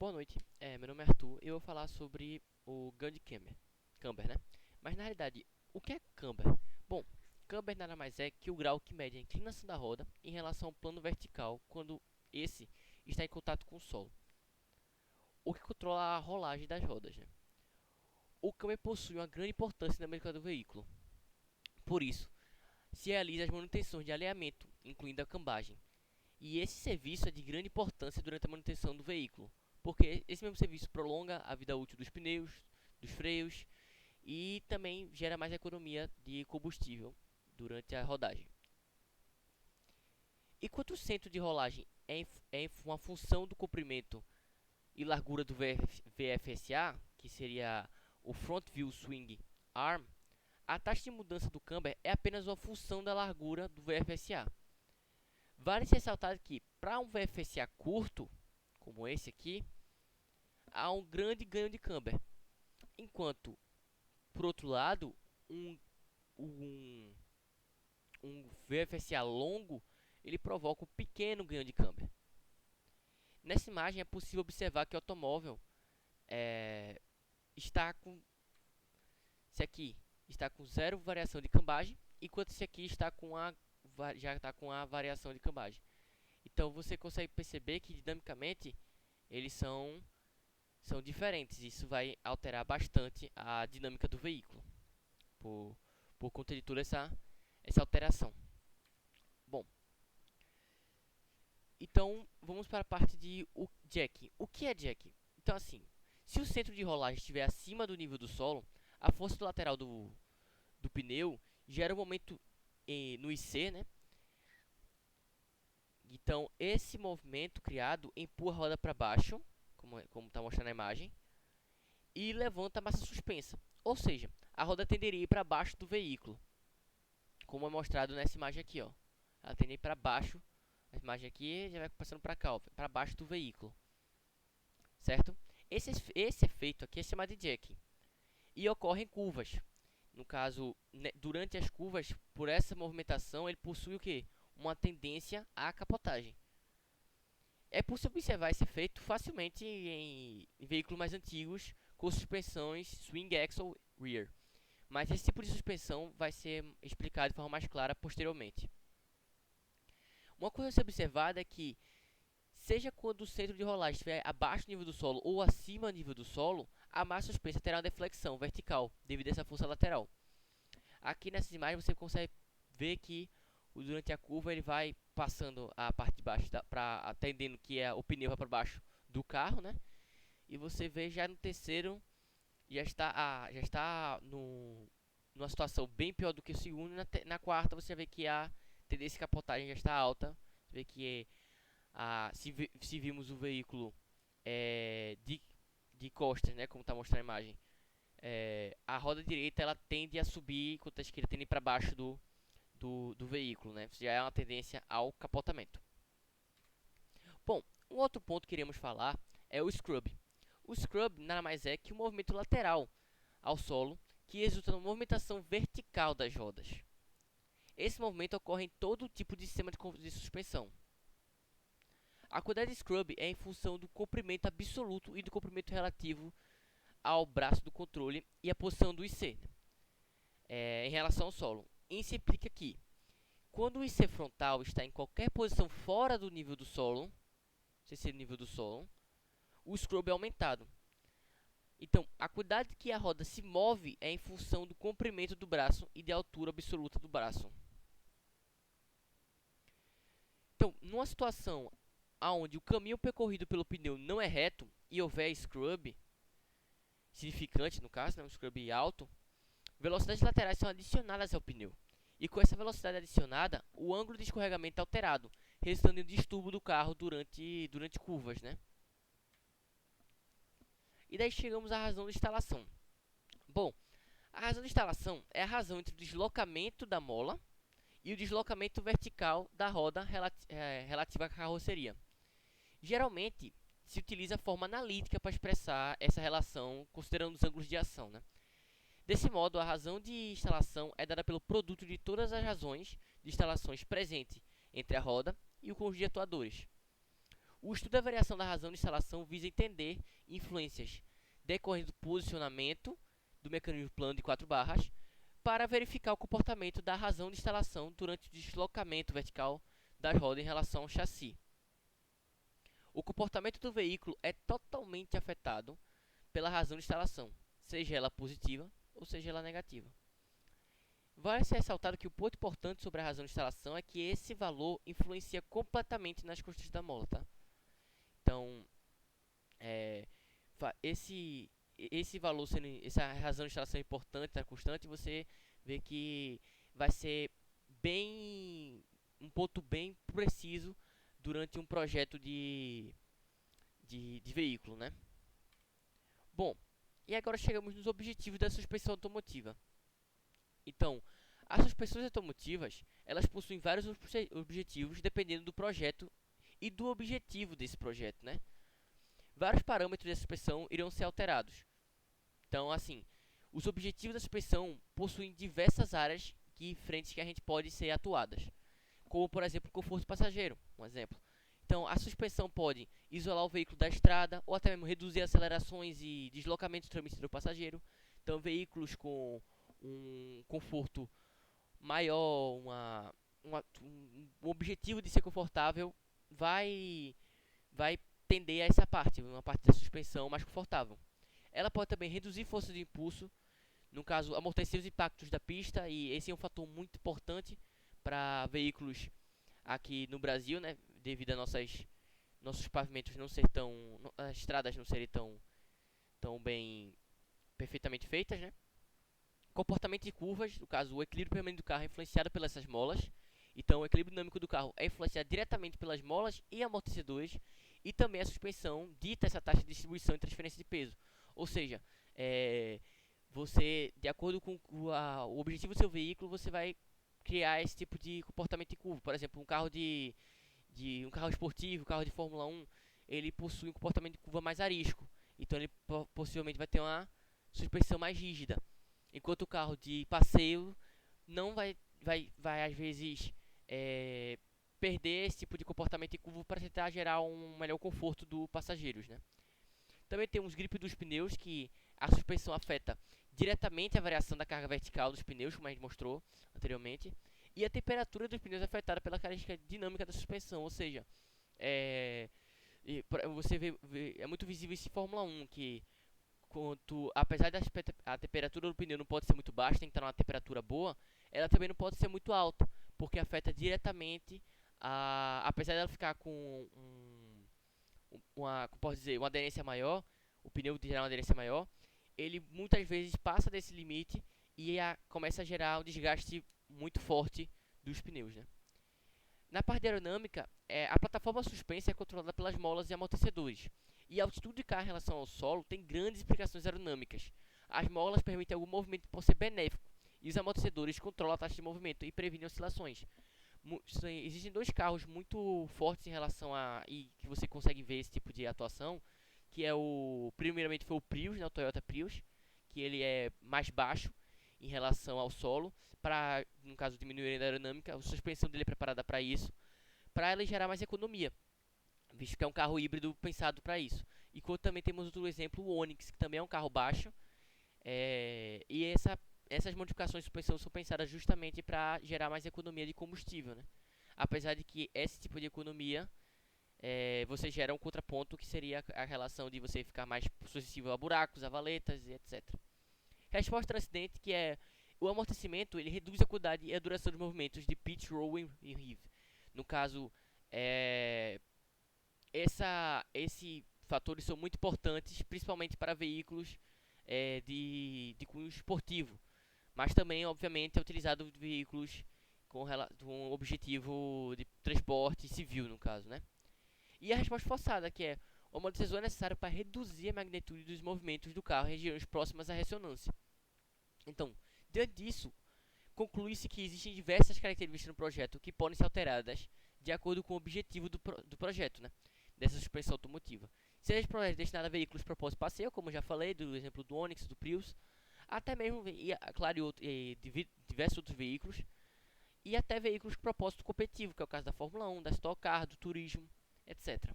Boa noite, meu nome é Arthur e eu vou falar sobre o Gun de Camber, né? Mas na realidade, o que é Camber? Bom, Camber nada mais é que o grau que mede a inclinação da roda em relação ao plano vertical quando esse está em contato com o solo, o que controla a rolagem das rodas, né? O Camber possui uma grande importância na mecânica do veículo, por isso, se realiza as manutenções de alinhamento, incluindo a cambagem. E esse serviço é de grande importância durante a manutenção do veículo, porque esse mesmo serviço prolonga a vida útil dos pneus, dos freios e também gera mais economia de combustível durante a rodagem. Enquanto o centro de rolagem é uma função do comprimento e largura do VFSA, que seria o Front View Swing Arm, a taxa de mudança do camber é apenas uma função da largura do VFSA. Vale se ressaltar que, para um VFSA curto, como esse aqui, há um grande ganho de camber. Enquanto, por outro lado, um, um VFSA longo, ele provoca um pequeno ganho de camber. Nessa imagem é possível observar que o automóvel está com... Esse aqui está com zero variação de cambagem, enquanto esse aqui está com já está com a variação de cambagem. Então você consegue perceber que dinamicamente eles são diferentes. Isso vai alterar bastante a dinâmica do veículo por, por conta de toda essa alteração. Bom, então vamos para a parte de jack. O que é jack? Então assim, se o centro de rolagem estiver acima do nível do solo, a força do lateral do pneu gera um momento no IC, né? Então esse movimento criado empurra a roda para baixo, como está mostrando na imagem, e levanta a massa suspensa. Ou seja, a roda tenderia a ir para baixo do veículo, como é mostrado nessa imagem aqui, ó. Ela tende a ir para baixo, a imagem aqui já vai passando para cá, para baixo do veículo, certo? Esse efeito aqui é chamado de jacking e ocorre em curvas. No caso, durante as curvas, por essa movimentação, ele possui o que? Uma tendência à capotagem. É possível observar esse efeito facilmente em veículos mais antigos com suspensões swing axle rear, mas esse tipo de suspensão vai ser explicado de forma mais clara posteriormente. Uma coisa a ser observada é que, seja quando o centro de rolagem estiver abaixo do nível do solo ou acima do nível do solo, a massa suspensa terá uma deflexão vertical devido a essa força lateral. Aqui nessas imagens você consegue ver que durante a curva ele vai passando a parte de baixo para atendendo que é o pneu para baixo do carro, né? E você vê já no terceiro já está numa situação bem pior do que o segundo. Na quarta você vê que a tendência de capotagem já está alta. Você vê que se vimos o veículo de costas, né, como está mostrando a imagem, a roda direita ela tende a subir, enquanto a esquerda tende para baixo do veículo, né? Já é uma tendência ao capotamento. Bom, um outro ponto que iremos falar é o scrub. O scrub nada mais é que um movimento lateral ao solo que resulta na movimentação vertical das rodas. Esse movimento ocorre em todo tipo de sistema de suspensão. A quantidade de scrub é em função do comprimento absoluto e do comprimento relativo ao braço do controle e a posição do IC, em relação ao solo. Isso implica que, quando o IC frontal está em qualquer posição fora do nível do solo, se esse é o nível do solo, o scrub é aumentado. Então, a quantidade que a roda se move é em função do comprimento do braço e da altura absoluta do braço. Então, numa situação onde o caminho percorrido pelo pneu não é reto e houver scrub significante, no caso, né, um scrub alto, velocidades laterais são adicionadas ao pneu. E com essa velocidade adicionada, o ângulo de escorregamento é alterado, resultando em um distúrbio do carro durante curvas, né? E daí chegamos à razão da instalação. Bom, a razão de instalação é a razão entre o deslocamento da mola e o deslocamento vertical da roda relativa à carroceria. Geralmente, se utiliza a forma analítica para expressar essa relação, considerando os ângulos de ação, né? Desse modo, a razão de instalação é dada pelo produto de todas as razões de instalações presentes entre a roda e o conjunto de atuadores. O estudo da variação da razão de instalação visa entender influências decorrentes do posicionamento do mecanismo plano de 4 barras para verificar o comportamento da razão de instalação durante o deslocamento vertical das rodas em relação ao chassi. O comportamento do veículo é totalmente afetado pela razão de instalação, seja ela positiva ou seja ela negativa. Vale ser ressaltado que o ponto importante sobre a razão de instalação é que esse valor influencia completamente nas costas da mola, tá? Então, esse valor, essa razão de instalação importante, tá, constante, você vê que vai ser um ponto bem preciso durante um projeto de veículo, né? Bom, e agora chegamos nos objetivos da suspensão automotiva. Então, as suspensões automotivas, elas possuem vários objetivos dependendo do projeto e do objetivo desse projeto, né? Vários parâmetros da suspensão irão ser alterados. Então, assim, os objetivos da suspensão possuem diversas áreas e frentes que a gente pode ser atuadas, como por exemplo o conforto passageiro, um exemplo. Então, a suspensão pode isolar o veículo da estrada ou até mesmo reduzir acelerações e deslocamentos transmitidos do passageiro. Então, veículos com um conforto maior, um objetivo de ser confortável, vai tender a essa parte, uma parte da suspensão mais confortável. Ela pode também reduzir força de impulso, no caso, amortecer os impactos da pista, e esse é um fator muito importante para veículos aqui no Brasil, né, devido a nossos pavimentos não ser as estradas não serem tão bem perfeitamente feitas, né? Comportamento de curvas, no caso, o equilíbrio permanente do carro é influenciado pelas essas molas. Então, o equilíbrio dinâmico do carro é influenciado diretamente pelas molas e amortecedores, e também a suspensão dita essa taxa de distribuição e transferência de peso. Ou seja, você, de acordo com o objetivo do seu veículo, você vai criar esse tipo de comportamento de curva. Por exemplo, um carro um carro esportivo, um carro de Fórmula 1, ele possui um comportamento de curva mais arisco. Então, ele possivelmente vai ter uma suspensão mais rígida. Enquanto o carro de passeio não vai às vezes perder esse tipo de comportamento de curva para tentar gerar um melhor conforto dos passageiros, né? Também tem os gripe dos pneus, que a suspensão afeta diretamente a variação da carga vertical dos pneus, como a gente mostrou anteriormente, e a temperatura dos pneus é afetada pela característica dinâmica da suspensão, ou seja, você é muito visível isso em Fórmula 1, que apesar da a temperatura do pneu não pode ser muito baixa, tem que estar numa temperatura boa, ela também não pode ser muito alta, porque afeta diretamente, apesar dela ficar com como posso dizer, uma aderência maior, o pneu gerar uma aderência maior, ele muitas vezes passa desse limite e começa a gerar um desgaste muito forte dos pneus, né? Na parte de aerodinâmica, a plataforma suspensa é controlada pelas molas e amortecedores. E a altitude de carro em relação ao solo tem grandes implicações aerodinâmicas. As molas permitem algum movimento que pode ser benéfico, e os amortecedores controlam a taxa de movimento e previnem oscilações. Existem dois carros muito fortes em relação e que você consegue ver esse tipo de atuação, que primeiramente foi o Prius, né, o Toyota Prius, que ele é mais baixo em relação ao solo, para, no caso, diminuir a aerodinâmica. A suspensão dele é preparada para isso, para ela gerar mais economia, visto que é um carro híbrido pensado para isso. E também temos outro exemplo, o Onix, que também é um carro baixo, e essas modificações de suspensão são pensadas justamente para gerar mais economia de combustível, né? Apesar de que esse tipo de economia você gera um contraponto, que seria a relação de você ficar mais suscetível a buracos, a valetas e etc. Resposta ao acidente, que é o amortecimento, ele reduz a qualidade e a duração dos movimentos de pitch, roll e heave. No caso, esses fatores são muito importantes, principalmente para veículos de cunho esportivo, mas também, obviamente, é utilizado em veículos com objetivo de transporte civil, no caso, né? E a resposta forçada, que é o amortecedor é necessário para reduzir a magnitude dos movimentos do carro em regiões próximas à ressonância. Então, diante disso, conclui-se que existem diversas características no projeto que podem ser alteradas de acordo com o objetivo do projeto, né? Dessa suspensão automotiva. Seja projeto destinado a veículos propósito passeio, como eu já falei, do exemplo do Onix, do Prius, até mesmo, claro, diversos outros veículos, e até veículos de propósito competitivo, que é o caso da Fórmula 1, da Stock Car, do turismo, etc.